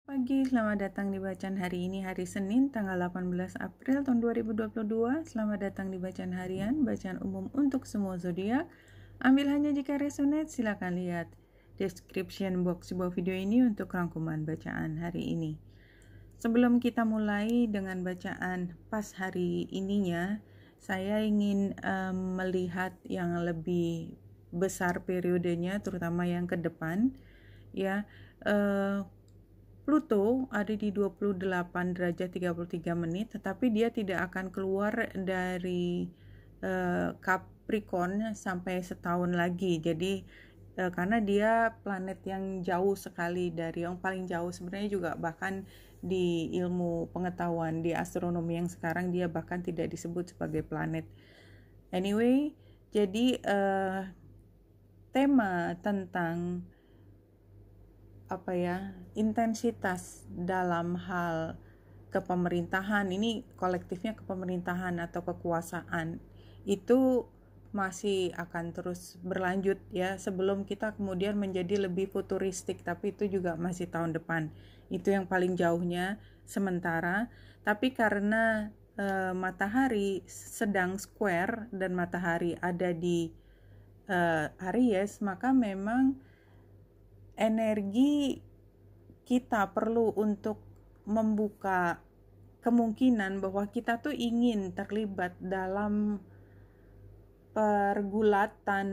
Pagi, selamat datang di bacaan hari ini, hari Senin, tanggal 18 April tahun 2022. Selamat datang di bacaan harian, bacaan umum untuk semua zodiak. Ambil hanya jika resonate, silakan lihat description box sebuah video ini untuk rangkuman bacaan hari ini. Sebelum kita mulai dengan bacaan pas hari ininya, saya ingin melihat yang lebih besar periodenya, terutama yang ke depan, ya. Pluto ada di 28 derajat 33 menit, tetapi dia tidak akan keluar dari Capricorn sampai setahun lagi. Jadi karena dia planet yang jauh sekali dari yang paling jauh sebenarnya, juga bahkan di ilmu pengetahuan di astronomi yang sekarang dia bahkan tidak disebut sebagai planet. Anyway, jadi tema tentang intensitas dalam hal kepemerintahan, ini kolektifnya kepemerintahan atau kekuasaan, itu masih akan terus berlanjut ya, sebelum kita kemudian menjadi lebih futuristik, tapi itu juga masih tahun depan. Itu yang paling jauhnya sementara. Tapi karena matahari sedang square dan matahari ada di Aries, maka memang energi kita perlu untuk membuka kemungkinan bahwa kita tuh ingin terlibat dalam pergulatan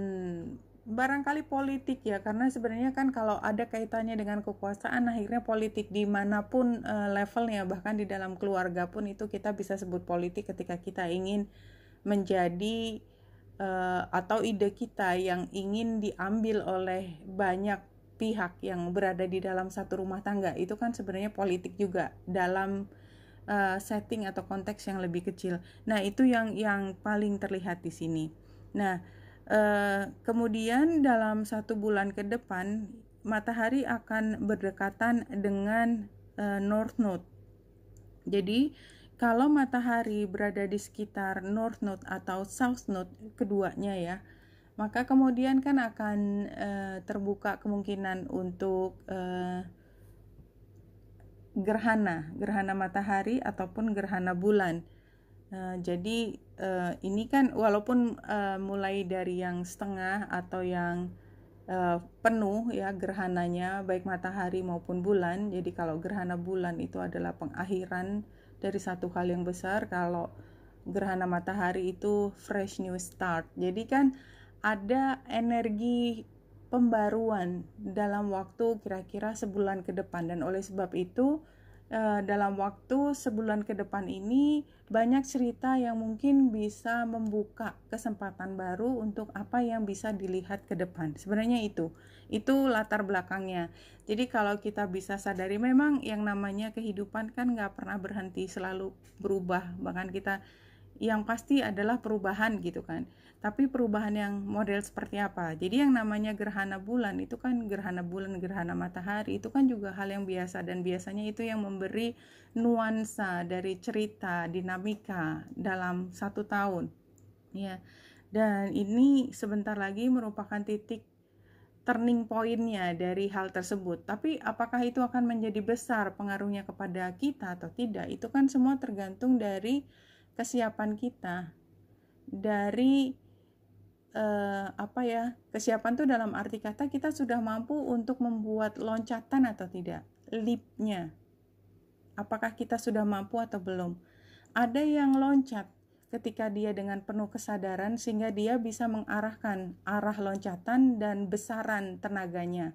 barangkali politik ya, karena sebenarnya kan kalau ada kaitannya dengan kekuasaan, akhirnya politik dimanapun levelnya, bahkan di dalam keluarga pun itu kita bisa sebut politik ketika kita ingin menjadi atau ide kita yang ingin diambil oleh banyak pihak yang berada di dalam satu rumah tangga, itu kan sebenarnya politik juga dalam setting atau konteks yang lebih kecil. Nah, itu yang paling terlihat di sini. Nah, kemudian dalam 1 bulan ke depan matahari akan berdekatan dengan North Node. Jadi kalau matahari berada di sekitar North Node atau South Node, keduanya ya, maka kemudian kan akan terbuka kemungkinan untuk gerhana matahari ataupun gerhana bulan. Jadi ini kan walaupun mulai dari yang setengah atau yang penuh ya gerhananya, baik matahari maupun bulan. Jadi kalau gerhana bulan itu adalah pengakhiran dari satu hal yang besar, kalau gerhana matahari itu fresh new start. Jadi kan ada energi pembaruan dalam waktu kira-kira sebulan ke depan, dan oleh sebab itu dalam waktu sebulan ke depan ini banyak cerita yang mungkin bisa membuka kesempatan baru untuk apa yang bisa dilihat ke depan. Sebenarnya itu latar belakangnya. Jadi kalau kita bisa sadari, memang yang namanya kehidupan kan nggak pernah berhenti, selalu berubah, bahkan kita yang pasti adalah perubahan gitu kan. Tapi perubahan yang model seperti apa? Jadi yang namanya gerhana bulan itu kan, gerhana bulan, gerhana matahari itu kan juga hal yang biasa, dan biasanya itu yang memberi nuansa dari cerita dinamika dalam 1 tahun ya. Dan ini sebentar lagi merupakan titik turning point-nya dari hal tersebut. Tapi apakah itu akan menjadi besar pengaruhnya kepada kita atau tidak? Itu kan semua tergantung dari kesiapan kita, dari kesiapan tuh dalam arti kata kita sudah mampu untuk membuat loncatan atau tidak, leap-nya. Apakah kita sudah mampu atau belum? Ada yang loncat ketika dia dengan penuh kesadaran sehingga dia bisa mengarahkan arah loncatan dan besaran tenaganya.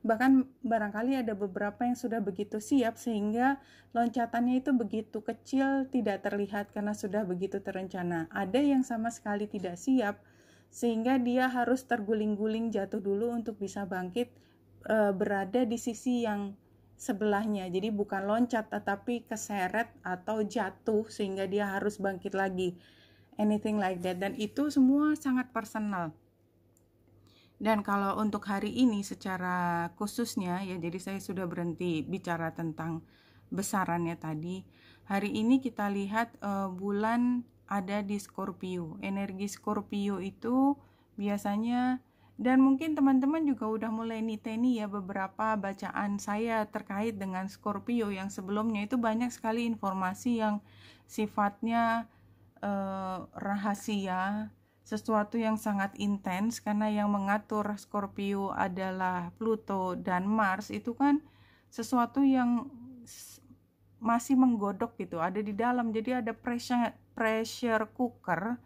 Bahkan barangkali ada beberapa yang sudah begitu siap sehingga loncatannya itu begitu kecil, tidak terlihat karena sudah begitu terencana. Ada yang sama sekali tidak siap sehingga dia harus terguling-guling jatuh dulu untuk bisa bangkit berada di sisi yang sebelahnya. Jadi bukan loncat tetapi keseret atau jatuh sehingga dia harus bangkit lagi. Anything like that. Dan itu semua sangat personal. Dan kalau untuk hari ini secara khususnya ya, jadi saya sudah berhenti bicara tentang besarannya tadi. Hari ini kita lihat bulan ada di Scorpio. Energi Scorpio itu biasanya Dan mungkin teman-teman juga udah mulai niteni ya beberapa bacaan saya terkait dengan Scorpio yang sebelumnya itu banyak sekali informasi yang sifatnya rahasia, sesuatu yang sangat intens, karena yang mengatur Scorpio adalah Pluto dan Mars. Itu kan sesuatu yang masih menggodok gitu, ada di dalam. Jadi ada pressure cooker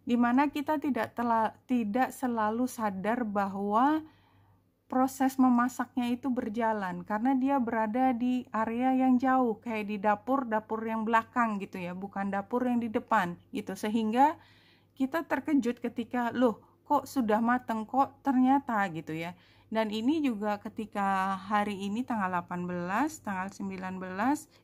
di mana kita tidak selalu sadar bahwa proses memasaknya itu berjalan, karena dia berada di area yang jauh, kayak di dapur yang belakang gitu ya, bukan dapur yang di depan gitu, sehingga kita terkejut ketika loh kok sudah mateng, kok ternyata gitu ya. Dan ini juga ketika hari ini tanggal 18, tanggal 19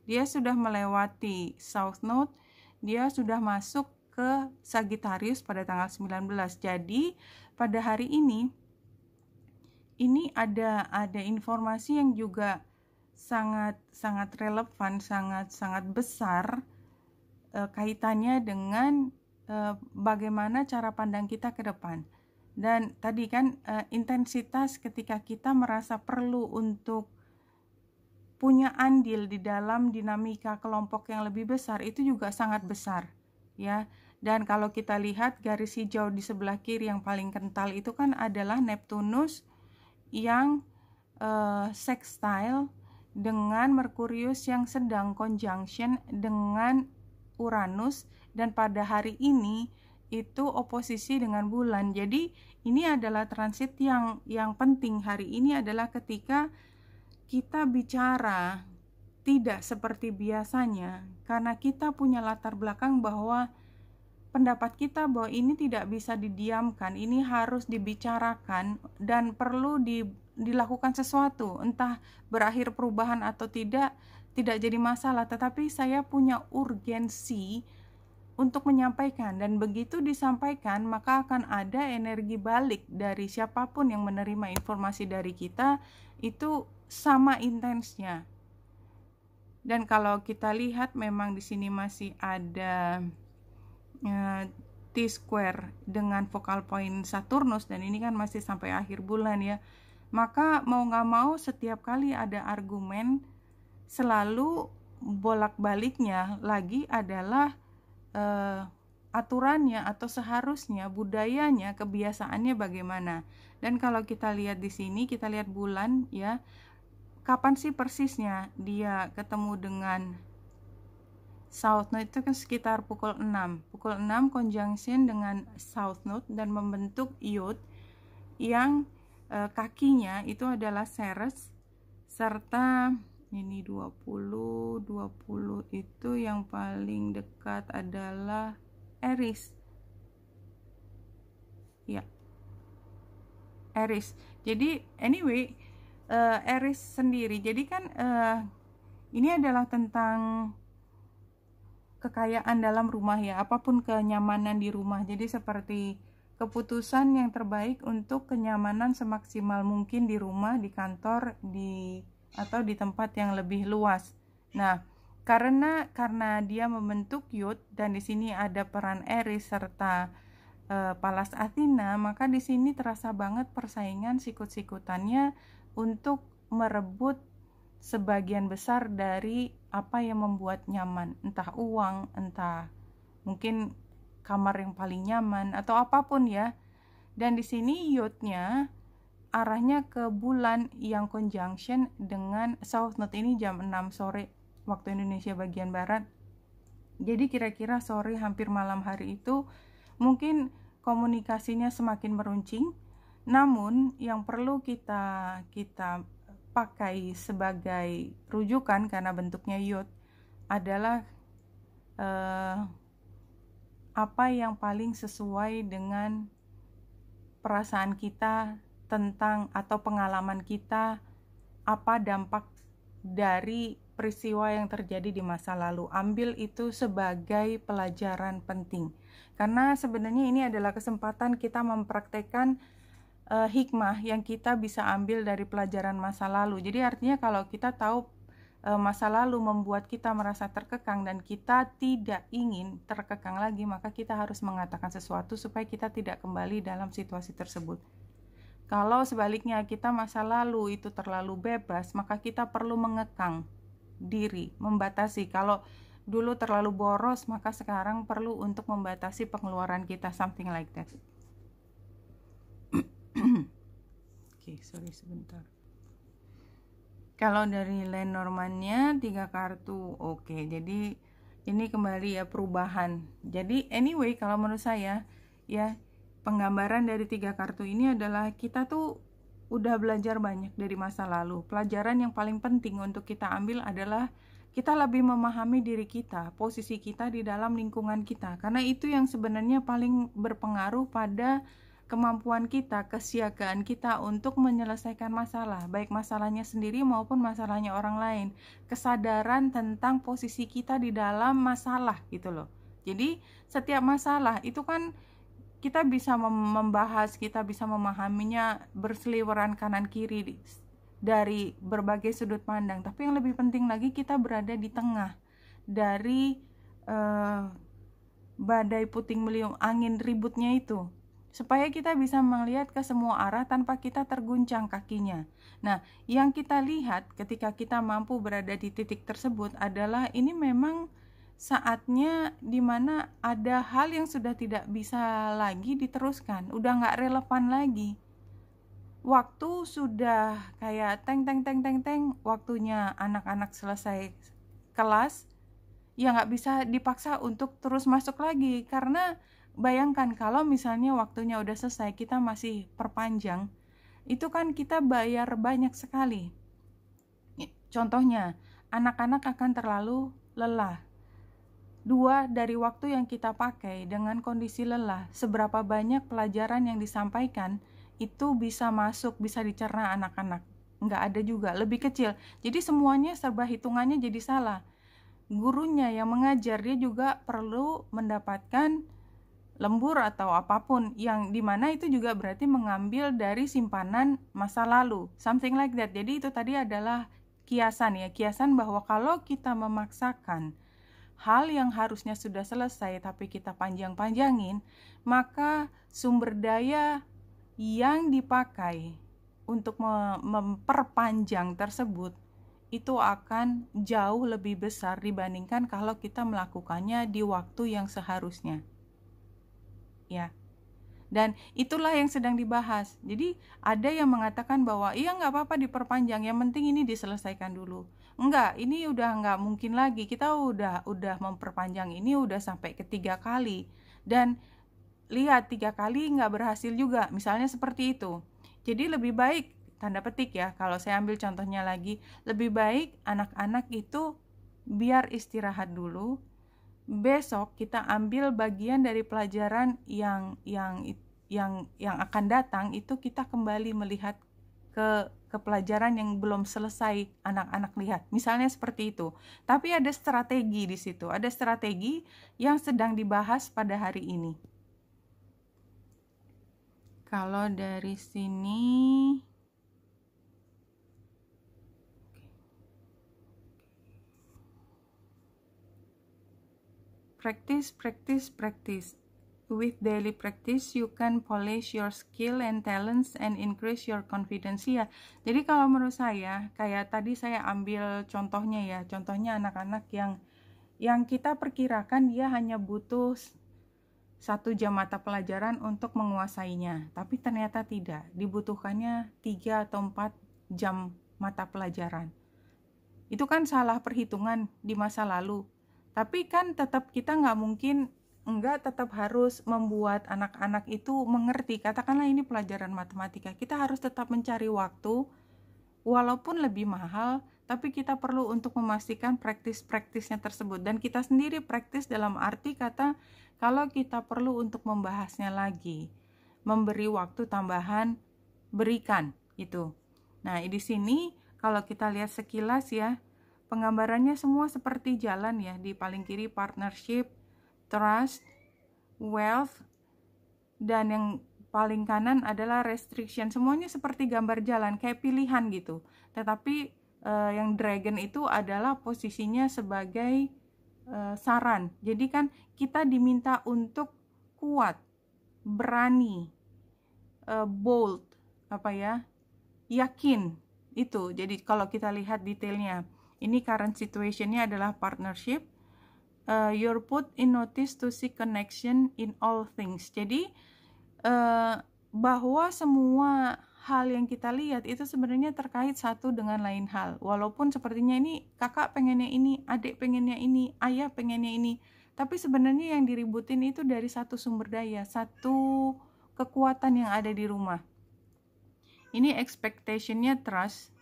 dia sudah melewati South Node, dia sudah masuk ke Sagittarius pada tanggal 19. Jadi pada hari ini ada informasi yang juga sangat relevan, sangat besar kaitannya dengan bagaimana cara pandang kita ke depan. Dan tadi kan intensitas ketika kita merasa perlu untuk punya andil di dalam dinamika kelompok yang lebih besar itu juga sangat besar ya. Dan kalau kita lihat garis hijau di sebelah kiri yang paling kental itu kan adalah Neptunus yang sextile dengan Merkurius yang sedang conjunction dengan Uranus, dan pada hari ini itu oposisi dengan bulan. Jadi ini adalah transit yang penting hari ini, adalah ketika kita bicara tidak seperti biasanya, karena kita punya latar belakang bahwa pendapat kita bahwa ini tidak bisa didiamkan, ini harus dibicarakan dan perlu dilakukan sesuatu, entah berakhir perubahan atau tidak jadi masalah, tetapi saya punya urgensi untuk menyampaikan, dan begitu disampaikan maka akan ada energi balik dari siapapun yang menerima informasi dari kita, itu sama intensnya. Dan kalau kita lihat memang di sini masih ada T-square dengan focal point Saturnus, dan ini kan masih sampai akhir bulan ya. Maka mau gak mau setiap kali ada argumen, selalu bolak-baliknya lagi adalah aturannya atau seharusnya, budayanya, kebiasaannya bagaimana. Dan kalau kita lihat di sini, kita lihat bulan ya, kapan sih persisnya dia ketemu dengan South Node, itu kan sekitar pukul 6 conjunction dengan South Node dan membentuk Iod yang kakinya itu adalah Ceres, serta ini 20 itu yang paling dekat adalah Aries ya, Aries. Jadi anyway, Aries sendiri, jadi kan ini adalah tentang kekayaan dalam rumah ya, apapun kenyamanan di rumah. Jadi seperti keputusan yang terbaik untuk kenyamanan semaksimal mungkin di rumah, di kantor, atau di tempat yang lebih luas. Nah, karena dia membentuk Yod dan di sini ada peran Aries serta Pallas Athena, maka di sini terasa banget persaingan sikut-sikutannya untuk merebut sebagian besar dari apa yang membuat nyaman, entah uang, entah mungkin kamar yang paling nyaman atau apapun ya. Dan di sini Yodnya arahnya ke bulan yang conjunction dengan South Node, ini jam 6 sore waktu Indonesia bagian barat. Jadi kira-kira sore hampir malam hari itu mungkin komunikasinya semakin meruncing. Namun yang perlu kita pakai sebagai rujukan karena bentuknya Yod adalah apa yang paling sesuai dengan perasaan kita tentang atau pengalaman kita, apa dampak dari peristiwa yang terjadi di masa lalu. Ambil itu sebagai pelajaran penting, karena sebenarnya ini adalah kesempatan kita mempraktekkan hikmah yang kita bisa ambil dari pelajaran masa lalu. Jadi artinya kalau kita tahu masa lalu membuat kita merasa terkekang dan kita tidak ingin terkekang lagi, maka kita harus mengatakan sesuatu supaya kita tidak kembali dalam situasi tersebut. Kalau sebaliknya kita masa lalu itu terlalu bebas, maka kita perlu mengekang diri, membatasi. Kalau dulu terlalu boros, maka sekarang perlu untuk membatasi pengeluaran kita, something like that. Oke, sorry sebentar. Kalau dari Lenormandnya 3 kartu, oke. Jadi ini kembali ya perubahan. Jadi anyway, kalau menurut saya ya, penggambaran dari 3 kartu ini adalah kita tuh udah belajar banyak dari masa lalu. Pelajaran yang paling penting untuk kita ambil adalah kita lebih memahami diri kita, posisi kita di dalam lingkungan kita. Karena itu yang sebenarnya paling berpengaruh pada kemampuan kita, kesiagaan kita untuk menyelesaikan masalah, baik masalahnya sendiri maupun masalahnya orang lain. Kesadaran tentang posisi kita di dalam masalah gitu loh. Jadi setiap masalah itu kan kita bisa membahas, kita bisa memahaminya berseliweran kanan kiri dari berbagai sudut pandang. Tapi yang lebih penting lagi, kita berada di tengah dari badai puting beliung, angin ributnya itu, supaya kita bisa melihat ke semua arah tanpa kita terguncang kakinya. Nah, yang kita lihat ketika kita mampu berada di titik tersebut adalah ini memang saatnya dimana ada hal yang sudah tidak bisa lagi diteruskan, udah nggak relevan lagi. Waktu sudah kayak teng, waktunya anak-anak selesai kelas, ya nggak bisa dipaksa untuk terus masuk lagi, karena bayangkan kalau misalnya waktunya udah selesai, kita masih perpanjang, itu kan kita bayar banyak sekali. Contohnya, anak-anak akan terlalu lelah. 2 dari waktu yang kita pakai dengan kondisi lelah, seberapa banyak pelajaran yang disampaikan itu bisa masuk, bisa dicerna anak-anak? Nggak ada juga, lebih kecil. Jadi semuanya serba hitungannya jadi salah. Gurunya yang mengajar, dia juga perlu mendapatkan lembur atau apapun, yang dimana itu juga berarti mengambil dari simpanan masa lalu, something like that. Jadi itu tadi adalah kiasan ya, kiasan bahwa kalau kita memaksakan hal yang harusnya sudah selesai tapi kita panjang-panjangin, maka sumber daya yang dipakai untuk memperpanjang tersebut itu akan jauh lebih besar dibandingkan kalau kita melakukannya di waktu yang seharusnya. Ya. Dan itulah yang sedang dibahas. Jadi ada yang mengatakan bahwa iya nggak apa-apa diperpanjang, yang penting ini diselesaikan dulu. Enggak, ini udah nggak mungkin lagi. Kita udah memperpanjang ini udah sampai ke 3 kali. Dan lihat 3 kali nggak berhasil juga, misalnya seperti itu. Jadi lebih baik, tanda petik ya, kalau saya ambil contohnya lagi, lebih baik anak-anak itu biar istirahat dulu. Besok kita ambil bagian dari pelajaran yang akan datang, itu kita kembali melihat ke pelajaran yang belum selesai anak-anak lihat. Misalnya seperti itu. Tapi ada strategi di situ, ada strategi yang sedang dibahas pada hari ini. Kalau dari sini practice. With daily practice, you can polish your skill and talents and increase your confidence ya. Jadi kalau menurut saya, kayak tadi saya ambil contohnya ya, contohnya anak-anak yang kita perkirakan dia hanya butuh 1 jam mata pelajaran untuk menguasainya, tapi ternyata tidak, dibutuhkannya 3 atau 4 jam mata pelajaran. Itu kan salah perhitungan di masa lalu. Tapi kan tetap kita tetap harus membuat anak-anak itu mengerti. Katakanlah ini pelajaran matematika, kita harus tetap mencari waktu, walaupun lebih mahal, tapi kita perlu untuk memastikan praktis-praktisnya tersebut. Dan kita sendiri praktis dalam arti kata, kalau kita perlu untuk membahasnya lagi, memberi waktu tambahan, berikan itu. Nah, di sini kalau kita lihat sekilas ya, penggambarannya semua seperti jalan ya. Di paling kiri partnership, trust, wealth, dan yang paling kanan adalah restriction. Semuanya seperti gambar jalan, kayak pilihan gitu. Tetapi yang dragon itu adalah posisinya sebagai saran. Jadi kan kita diminta untuk kuat, berani, bold, yakin itu. Jadi kalau kita lihat detailnya, ini current situationnya adalah partnership. You're put in notice to seek connection in all things. Jadi bahwa semua hal yang kita lihat itu sebenarnya terkait satu dengan lain hal. Walaupun sepertinya ini kakak pengennya ini, adik pengennya ini, ayah pengennya ini, tapi sebenarnya yang diributin itu dari satu sumber daya, satu kekuatan yang ada di rumah. Ini expectation-nya trust.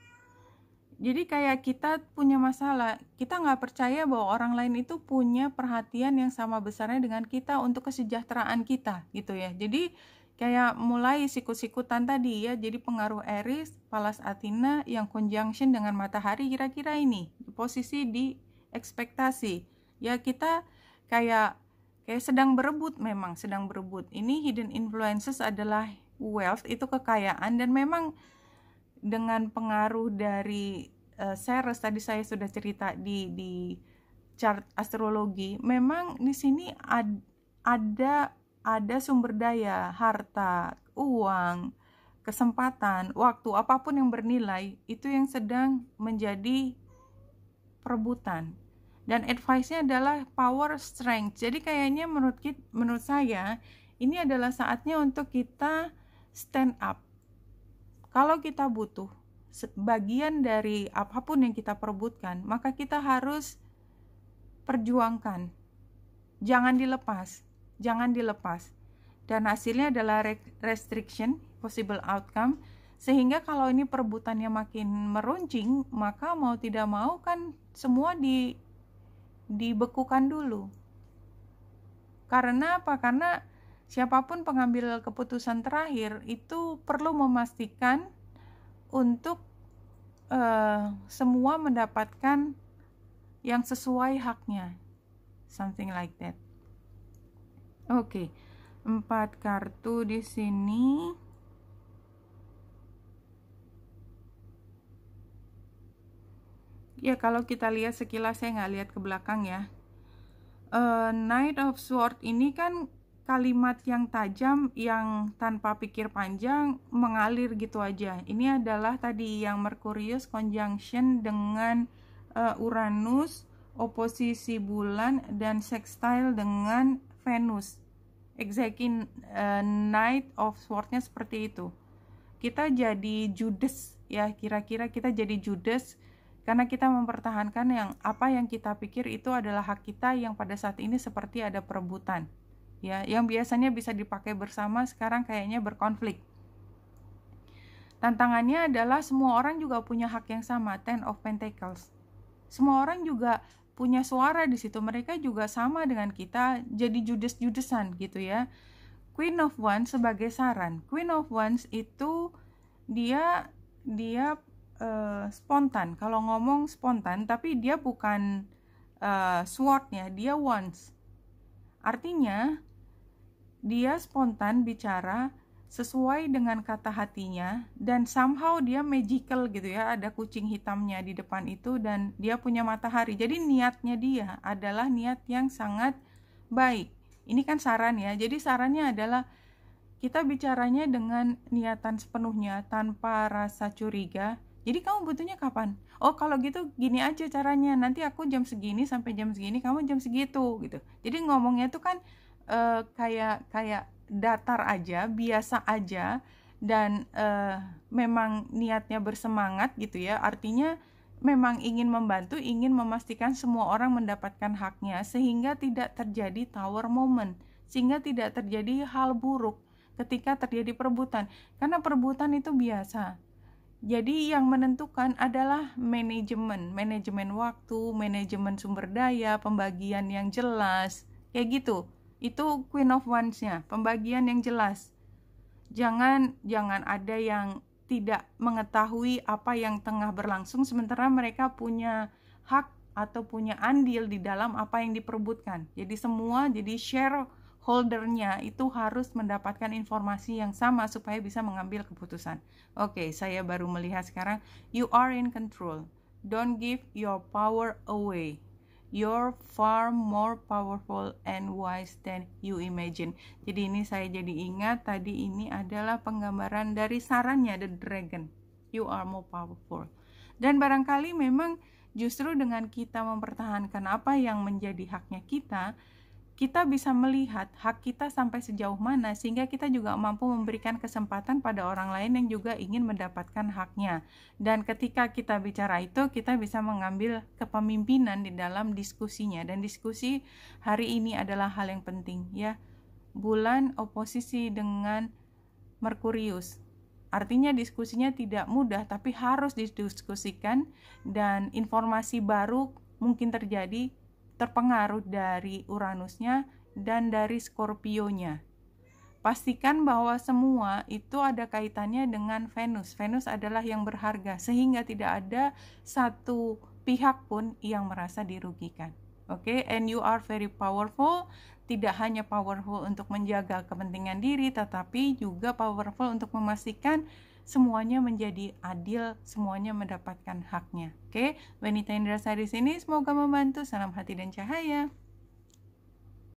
Jadi kayak kita punya masalah, kita nggak percaya bahwa orang lain itu punya perhatian yang sama besarnya dengan kita untuk kesejahteraan kita gitu ya. Jadi kayak mulai sikut-sikutan tadi ya, jadi pengaruh Aries, Pallas Athena yang conjunction dengan matahari kira-kira ini, posisi di ekspektasi. Ya kita kayak sedang berebut, memang sedang berebut. Ini hidden influences adalah wealth, itu kekayaan, dan memang dengan pengaruh dari Ceres tadi saya sudah cerita di chart astrologi, memang di sini ada sumber daya, harta, uang, kesempatan, waktu, apapun yang bernilai itu yang sedang menjadi perebutan. Dan advice-nya adalah power strength. Jadi kayaknya menurut saya ini adalah saatnya untuk kita stand up. Kalau kita butuh bagian dari apapun yang kita perebutkan, maka kita harus perjuangkan. Jangan dilepas. Dan hasilnya adalah restriction, possible outcome, sehingga kalau ini perebutannya makin meruncing, maka mau tidak mau kan semua dibekukan dulu. Karena apa? Karena siapapun pengambil keputusan terakhir itu perlu memastikan untuk semua mendapatkan yang sesuai haknya, something like that. Oke, 4 kartu di sini. Ya kalau kita lihat sekilas, saya nggak lihat ke belakang ya. Knight of Swords ini kan kalimat yang tajam, yang tanpa pikir panjang, mengalir gitu aja. Ini adalah tadi yang Merkurius conjunction dengan Uranus, oposisi bulan, dan sextile dengan Venus. Exactly, Knight of Swords-nya seperti itu. Kita jadi Judas ya, kira-kira kita jadi Judas karena kita mempertahankan apa yang kita pikir itu adalah hak kita, yang pada saat ini seperti ada perebutan. Ya, yang biasanya bisa dipakai bersama sekarang kayaknya berkonflik. Tantangannya adalah semua orang juga punya hak yang sama, Ten of Pentacles. Semua orang juga punya suara di situ, mereka juga sama dengan kita, jadi judes-judesan gitu ya. Queen of Wands sebagai saran. Queen of Wands itu dia spontan. Kalau ngomong spontan, tapi dia bukan swordnya, dia wands. Artinya dia spontan bicara sesuai dengan kata hatinya, dan somehow dia magical gitu ya, ada kucing hitamnya di depan itu, dan dia punya matahari. Jadi niatnya dia adalah niat yang sangat baik. Ini kan saran ya, jadi sarannya adalah kita bicaranya dengan niatan sepenuhnya, tanpa rasa curiga. Jadi kamu butuhnya kapan? Oh kalau gitu gini aja caranya, nanti aku jam segini sampai jam segini, kamu jam segitu gitu. Jadi ngomongnya tuh kan kayak datar aja, biasa aja, dan memang niatnya bersemangat gitu ya. Artinya memang ingin membantu, ingin memastikan semua orang mendapatkan haknya, sehingga tidak terjadi tower moment, sehingga tidak terjadi hal buruk ketika terjadi perebutan. Karena perebutan itu biasa. Jadi yang menentukan adalah manajemen waktu, manajemen sumber daya, pembagian yang jelas, kayak gitu. Itu Queen of Wands-nya, pembagian yang jelas. Jangan ada yang tidak mengetahui apa yang tengah berlangsung, sementara mereka punya hak atau punya andil di dalam apa yang diperebutkan. Jadi semua jadi shareholder-nya itu harus mendapatkan informasi yang sama supaya bisa mengambil keputusan. Oke, saya baru melihat sekarang. You are in control. Don't give your power away. You're far more powerful and wise than you imagine. Jadi ini saya jadi ingat tadi ini adalah penggambaran dari sarannya the dragon. You are more powerful. Dan barangkali memang justru dengan kita mempertahankan apa yang menjadi haknya kita bisa melihat hak kita sampai sejauh mana sehingga kita juga mampu memberikan kesempatan pada orang lain yang juga ingin mendapatkan haknya. Dan ketika kita bicara itu, kita bisa mengambil kepemimpinan di dalam diskusinya. Dan diskusi hari ini adalah hal yang penting ya. Bulan oposisi dengan Merkurius. Artinya diskusinya tidak mudah tapi harus didiskusikan dan informasi baru mungkin terjadi terpengaruh dari Uranusnya dan dari Scorpio-nya. Pastikan bahwa semua itu ada kaitannya dengan Venus. Venus adalah yang berharga, sehingga tidak ada satu pihak pun yang merasa dirugikan. Oke, and you are very powerful. Tidak hanya powerful untuk menjaga kepentingan diri, tetapi juga powerful untuk memastikan semuanya menjadi adil, semuanya mendapatkan haknya. Oke, Wanita Indrasari sini semoga membantu. Salam hati dan cahaya.